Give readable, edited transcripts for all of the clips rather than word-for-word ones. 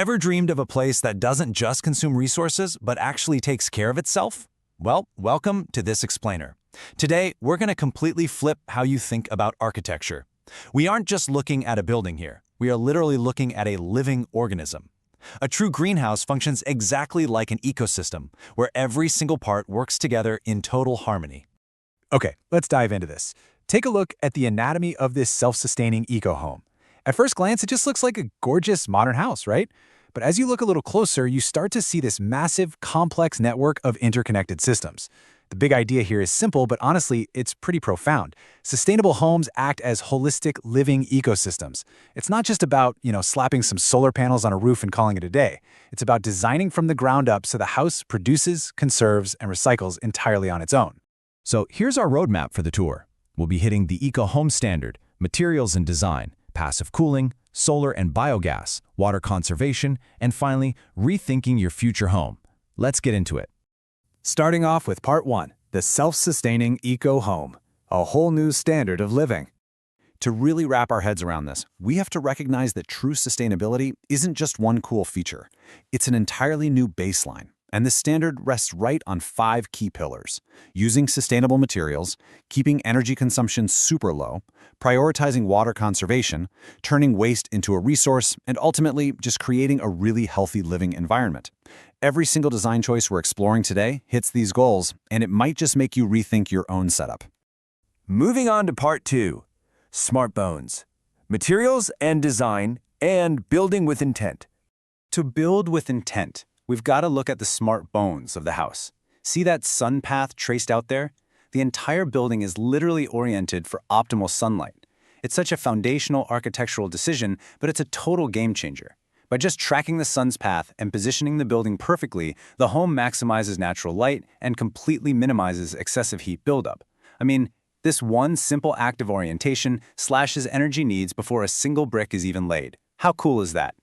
Ever dreamed of a place that doesn't just consume resources, but actually takes care of itself? Well, welcome to This Explainer. Today, we're going to completely flip how you think about architecture. We aren't just looking at a building here. We are literally looking at a living organism. A true greenhouse functions exactly like an ecosystem, where every single part works together in total harmony. Okay, let's dive into this. Take a look at the anatomy of this self-sustaining eco-home. At first glance, it just looks like a gorgeous modern house, right? But as you look a little closer, you start to see this massive, complex network of interconnected systems. The big idea here is simple, but honestly, it's pretty profound. Sustainable homes act as holistic, living ecosystems. It's not just about, slapping some solar panels on a roof and calling it a day. It's about designing from the ground up so the house produces, conserves, and recycles entirely on its own. So here's our roadmap for the tour. We'll be hitting the eco-home standard, materials and design, passive cooling, solar and biogas, water conservation, and finally, rethinking your future home. Let's get into it. Starting off with Part 1, the self-sustaining eco-home, a whole new standard of living. To really wrap our heads around this, we have to recognize that true sustainability isn't just one cool feature. It's an entirely new baseline. And this standard rests right on 5 key pillars: using sustainable materials, keeping energy consumption super low, prioritizing water conservation, turning waste into a resource, and ultimately just creating a really healthy living environment. Every single design choice we're exploring today hits these goals, and it might just make you rethink your own setup. Moving on to Part 2, Smart Bones, materials and design, and building with intent. To build with intent, we've got to look at the smart bones of the house. See that sun path traced out there? The entire building is literally oriented for optimal sunlight. It's such a foundational architectural decision, but it's a total game changer. By just tracking the sun's path and positioning the building perfectly, the home maximizes natural light and completely minimizes excessive heat buildup. I mean, this one simple act of orientation slashes energy needs before a single brick is even laid. How cool is that?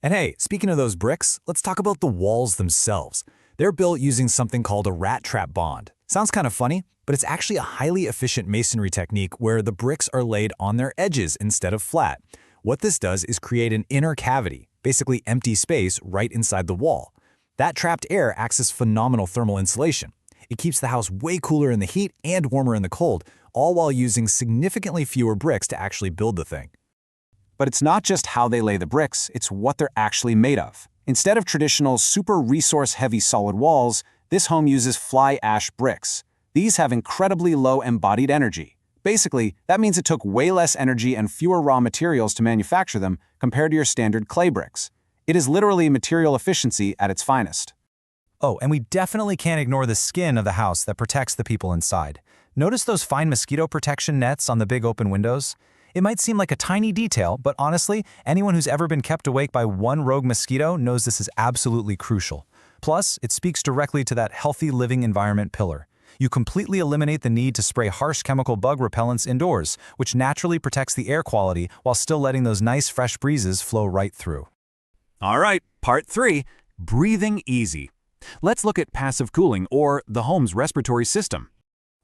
And hey, speaking of those bricks, let's talk about the walls themselves. They're built using something called a rat trap bond. Sounds kind of funny, but it's actually a highly efficient masonry technique where the bricks are laid on their edges instead of flat. What this does is create an inner cavity, basically empty space right inside the wall. That trapped air acts as phenomenal thermal insulation. It keeps the house way cooler in the heat and warmer in the cold, all while using significantly fewer bricks to actually build the thing. But it's not just how they lay the bricks, it's what they're actually made of. Instead of traditional super resource-heavy solid walls, this home uses fly ash bricks. These have incredibly low embodied energy. Basically, that means it took way less energy and fewer raw materials to manufacture them compared to your standard clay bricks. It is literally material efficiency at its finest. Oh, and we definitely can't ignore the skin of the house that protects the people inside. Notice those fine mosquito protection nets on the big open windows? It might seem like a tiny detail, but honestly, anyone who's ever been kept awake by one rogue mosquito knows this is absolutely crucial. Plus, it speaks directly to that healthy living environment pillar. You completely eliminate the need to spray harsh chemical bug repellents indoors, which naturally protects the air quality while still letting those nice fresh breezes flow right through. All right, Part 3, breathing easy. Let's look at passive cooling, or the home's respiratory system.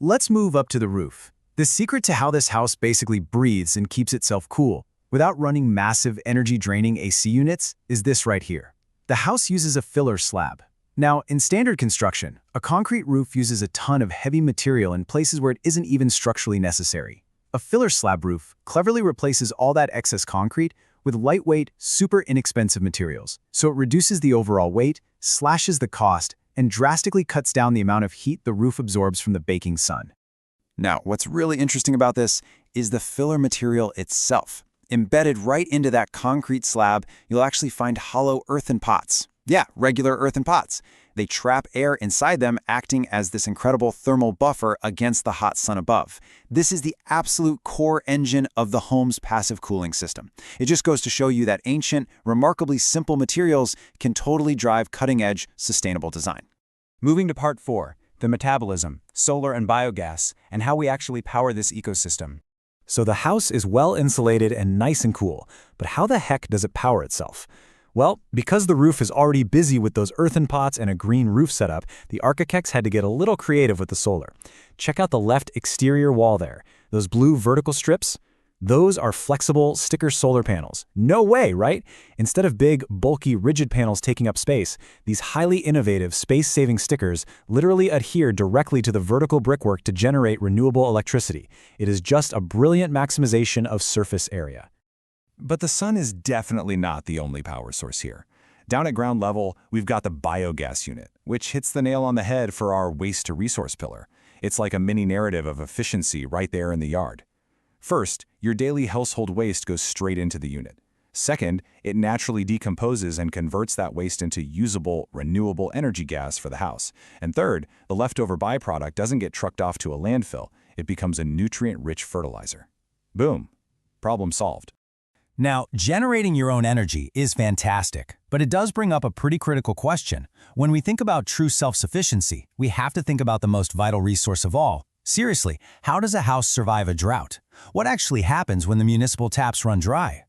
Let's move up to the roof. The secret to how this house basically breathes and keeps itself cool without running massive energy-draining AC units is this right here. The house uses a filler slab. Now, in standard construction, a concrete roof uses a ton of heavy material in places where it isn't even structurally necessary. A filler slab roof cleverly replaces all that excess concrete with lightweight, super inexpensive materials, so it reduces the overall weight, slashes the cost, and drastically cuts down the amount of heat the roof absorbs from the baking sun. Now, what's really interesting about this is the filler material itself. Embedded right into that concrete slab, you'll actually find hollow earthen pots. Yeah, regular earthen pots. They trap air inside them, acting as this incredible thermal buffer against the hot sun above. This is the absolute core engine of the home's passive cooling system. It just goes to show you that ancient, remarkably simple materials can totally drive cutting-edge, sustainable design. Moving to Part 4. The metabolism, solar and biogas, and how we actually power this ecosystem. So the house is well insulated and nice and cool, but how the heck does it power itself? Well, because the roof is already busy with those earthen pots and a green roof setup, the architects had to get a little creative with the solar. Check out the left exterior wall there. Those blue vertical strips? Those are flexible sticker solar panels. No way, right? Instead of big, bulky, rigid panels taking up space, these highly innovative, space-saving stickers literally adhere directly to the vertical brickwork to generate renewable electricity. It is just a brilliant maximization of surface area. But the sun is definitely not the only power source here. Down at ground level, we've got the biogas unit, which hits the nail on the head for our waste-to-resource pillar. It's like a mini narrative of efficiency right there in the yard. First, your daily household waste goes straight into the unit. Second, it naturally decomposes and converts that waste into usable, renewable energy gas for the house. And third, the leftover byproduct doesn't get trucked off to a landfill. It becomes a nutrient-rich fertilizer. Boom. Problem solved. Now, generating your own energy is fantastic, but it does bring up a pretty critical question. When we think about true self-sufficiency, we have to think about the most vital resource of all. Seriously, how does a house survive a drought? What actually happens when the municipal taps run dry?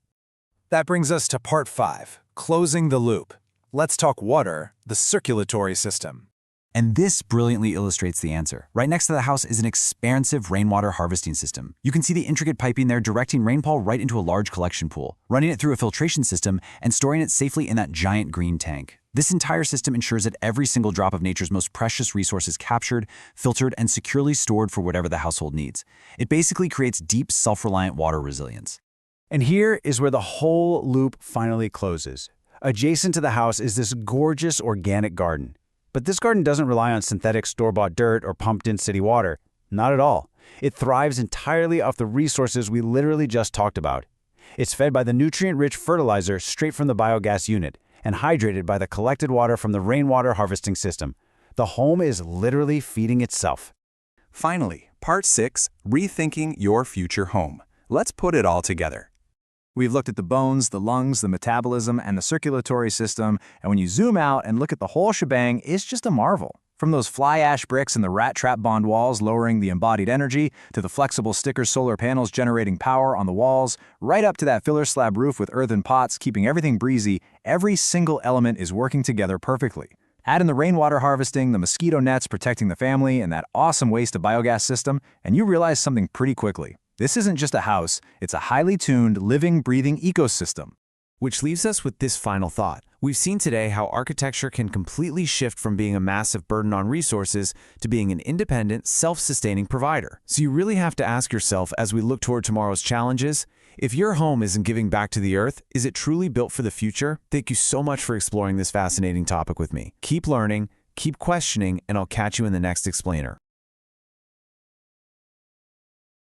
That brings us to part 5, closing the loop. Let's talk water, the circulatory system. And this brilliantly illustrates the answer. Right next to the house is an expansive rainwater harvesting system. You can see the intricate piping there directing rainfall right into a large collection pool, running it through a filtration system and storing it safely in that giant green tank. This entire system ensures that every single drop of nature's most precious resource is captured, filtered, and securely stored for whatever the household needs. It basically creates deep, self-reliant water resilience. And here is where the whole loop finally closes. Adjacent to the house is this gorgeous organic garden. But this garden doesn't rely on synthetic store-bought dirt or pumped-in city water. Not at all. It thrives entirely off the resources we literally just talked about. It's fed by the nutrient-rich fertilizer straight from the biogas unit and hydrated by the collected water from the rainwater harvesting system. The home is literally feeding itself. Finally, part 6, rethinking your future home. Let's put it all together. We've looked at the bones, the lungs, the metabolism, and the circulatory system, and when you zoom out and look at the whole shebang, it's just a marvel. From those fly ash bricks and the rat trap bond walls lowering the embodied energy, to the flexible sticker solar panels generating power on the walls, right up to that filler slab roof with earthen pots keeping everything breezy, every single element is working together perfectly. Add in the rainwater harvesting, the mosquito nets protecting the family, and that awesome waste-to-biogas system, and you realize something pretty quickly. This isn't just a house, it's a highly tuned, living, breathing ecosystem. Which leaves us with this final thought. We've seen today how architecture can completely shift from being a massive burden on resources to being an independent, self-sustaining provider. So you really have to ask yourself, as we look toward tomorrow's challenges, if your home isn't giving back to the earth, is it truly built for the future? Thank you so much for exploring this fascinating topic with me. Keep learning, keep questioning, and I'll catch you in the next explainer.